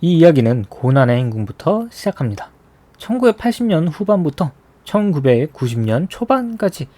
이 이야기는 고난의 행군부터 시작합니다. 1980년 후반부터 1990년 초반까지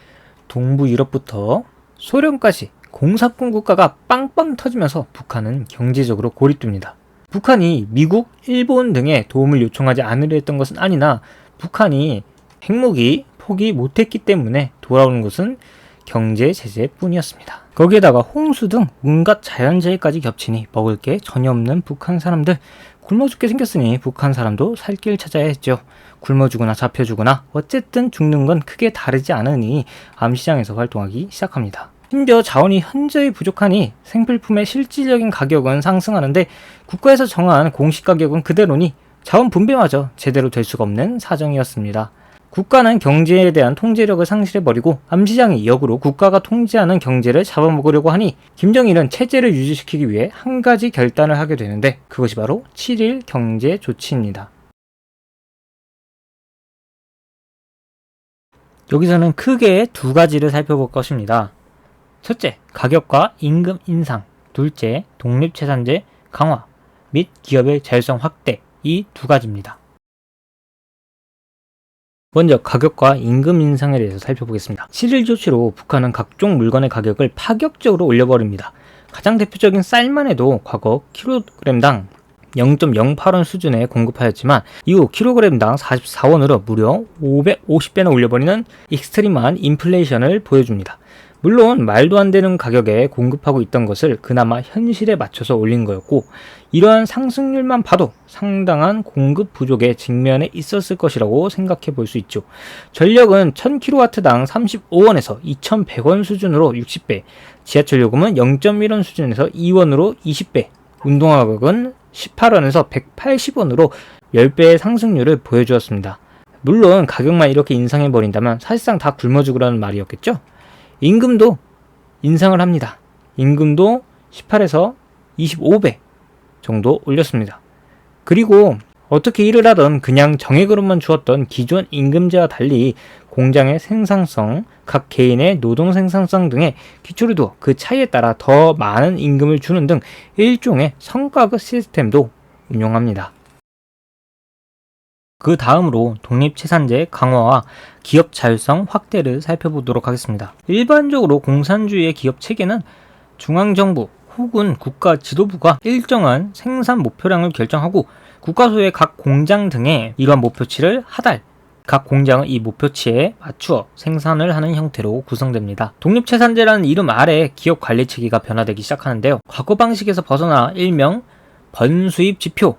동부 유럽부터 소련까지 공산권 국가가 빵빵 터지면서 북한은 경제적으로 고립됩니다. 북한이 미국, 일본 등의 도움을 요청하지 않으려 했던 것은 아니나 북한이 핵무기 포기 못했기 때문에 돌아오는 것은 경제 제재뿐이었습니다. 거기에다가 홍수 등 온갖 자연재해까지 겹치니 먹을 게 전혀 없는 북한 사람들, 굶어 죽게 생겼으니 북한 사람도 살 길 찾아야 했죠. 굶어 죽거나 잡혀 죽거나 어쨌든 죽는 건 크게 다르지 않으니 암시장에서 활동하기 시작합니다. 심지어 자원이 현저히 부족하니 생필품의 실질적인 가격은 상승하는데 국가에서 정한 공식 가격은 그대로니 자원 분배마저 제대로 될 수가 없는 사정이었습니다. 국가는 경제에 대한 통제력을 상실해버리고 암시장이 역으로 국가가 통제하는 경제를 잡아먹으려고 하니 김정일은 체제를 유지시키기 위해 한 가지 결단을 하게 되는데 그것이 바로 7.1 경제 조치입니다. 여기서는 크게 두 가지를 살펴볼 것입니다. 첫째, 가격과 임금 인상. 둘째, 독립채산제 강화 및 기업의 자율성 확대. 이 두 가지입니다. 먼저 가격과 임금 인상에 대해서 살펴보겠습니다. 7.1 조치로 북한은 각종 물건의 가격을 파격적으로 올려버립니다. 가장 대표적인 쌀만 해도 과거 kg당 0.08원 수준에 공급하였지만 이후 kg당 44원으로 무려 550배나 올려버리는 익스트림한 인플레이션을 보여줍니다. 물론 말도 안 되는 가격에 공급하고 있던 것을 그나마 현실에 맞춰서 올린 거였고 이러한 상승률만 봐도 상당한 공급 부족에 직면해 있었을 것이라고 생각해 볼 수 있죠. 전력은 1000kW당 35원에서 2100원 수준으로 60배, 지하철 요금은 0.1원 수준에서 2원으로 20배, 운동화 가격은 18원에서 180원으로 10배의 상승률을 보여주었습니다. 물론 가격만 이렇게 인상해버린다면 사실상 다 굶어 죽으라는 말이었겠죠? 임금도 인상을 합니다. 임금도 18에서 25배 정도 올렸습니다. 그리고 어떻게 일을 하던 그냥 정액으로만 주었던 기존 임금제와 달리 공장의 생산성, 각 개인의 노동 생산성 등의 기초를 두어 그 차이에 따라 더 많은 임금을 주는 등 일종의 성과급 시스템도 운용합니다. 그 다음으로 독립채산제 강화와 기업 자율성 확대를 살펴보도록 하겠습니다. 일반적으로 공산주의의 기업 체계는 중앙정부 혹은 국가 지도부가 일정한 생산 목표량을 결정하고 국가 소유의 각 공장 등에 이러한 목표치를 하달, 각 공장은 이 목표치에 맞추어 생산을 하는 형태로 구성됩니다. 독립채산제라는 이름 아래 기업 관리 체계가 변화되기 시작하는데요. 과거 방식에서 벗어나 일명 번수입 지표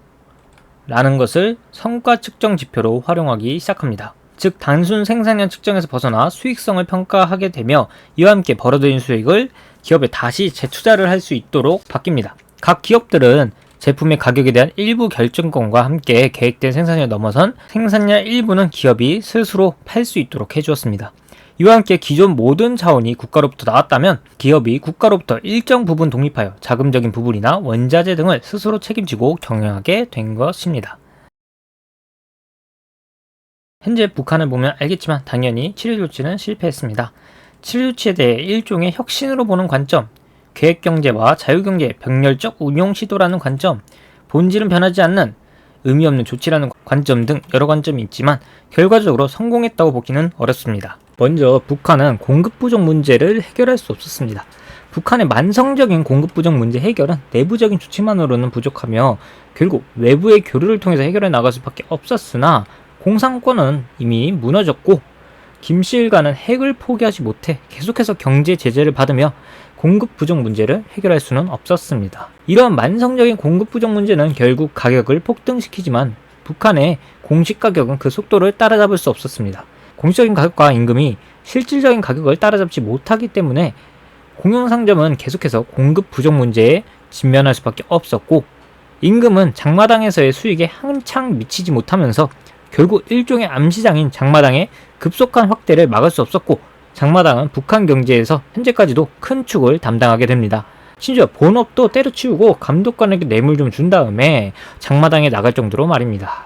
라는 것을 성과 측정 지표로 활용하기 시작합니다. 즉 단순 생산량 측정에서 벗어나 수익성을 평가하게 되며 이와 함께 벌어들인 수익을 기업에 다시 재투자를 할 수 있도록 바뀝니다. 각 기업들은 제품의 가격에 대한 일부 결정권과 함께 계획된 생산량을 넘어선 생산량 일부는 기업이 스스로 팔 수 있도록 해주었습니다. 이와 함께 기존 모든 자원이 국가로부터 나왔다면 기업이 국가로부터 일정 부분 독립하여 자금적인 부분이나 원자재 등을 스스로 책임지고 경영하게 된 것입니다. 현재 북한을 보면 알겠지만 당연히 7.1 조치는 실패했습니다. 7.1 조치에 대해 일종의 혁신으로 보는 관점, 계획경제와 자유경제 병렬적 운용 시도라는 관점, 본질은 변하지 않는 의미 없는 조치라는 관점 등 여러 관점이 있지만 결과적으로 성공했다고 보기는 어렵습니다. 먼저 북한은 공급 부족 문제를 해결할 수 없었습니다. 북한의 만성적인 공급 부족 문제 해결은 내부적인 조치만으로는 부족하며 결국 외부의 교류를 통해서 해결해 나갈 수밖에 없었으나 공산권은 이미 무너졌고 김씨일가는 핵을 포기하지 못해 계속해서 경제 제재를 받으며 공급 부족 문제를 해결할 수는 없었습니다. 이러한 만성적인 공급 부족 문제는 결국 가격을 폭등시키지만 북한의 공식 가격은 그 속도를 따라잡을 수 없었습니다. 공식적인 가격과 임금이 실질적인 가격을 따라잡지 못하기 때문에 공영상점은 계속해서 공급 부족 문제에 직면할 수밖에 없었고 임금은 장마당에서의 수익에 한창 미치지 못하면서 결국 일종의 암시장인 장마당의 급속한 확대를 막을 수 없었고 장마당은 북한 경제에서 현재까지도 큰 축을 담당하게 됩니다. 심지어 본업도 때려치우고 감독관에게 뇌물 좀 준 다음에 장마당에 나갈 정도로 말입니다.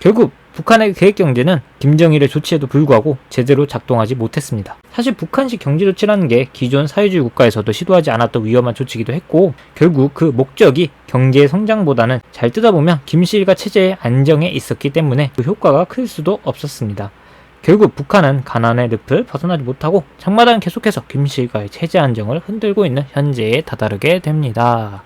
결국 북한의 계획경제는 김정일의 조치에도 불구하고 제대로 작동하지 못했습니다. 사실 북한식 경제조치라는 게 기존 사회주의 국가에서도 시도하지 않았던 위험한 조치이기도 했고 결국 그 목적이 경제 성장보다는 잘 뜯어보면 김씨일가 체제의 안정에 있었기 때문에 그 효과가 클 수도 없었습니다. 결국 북한은 가난의 늪을 벗어나지 못하고 장마당 계속해서 김씨일가의 체제 안정을 흔들고 있는 현재에 다다르게 됩니다.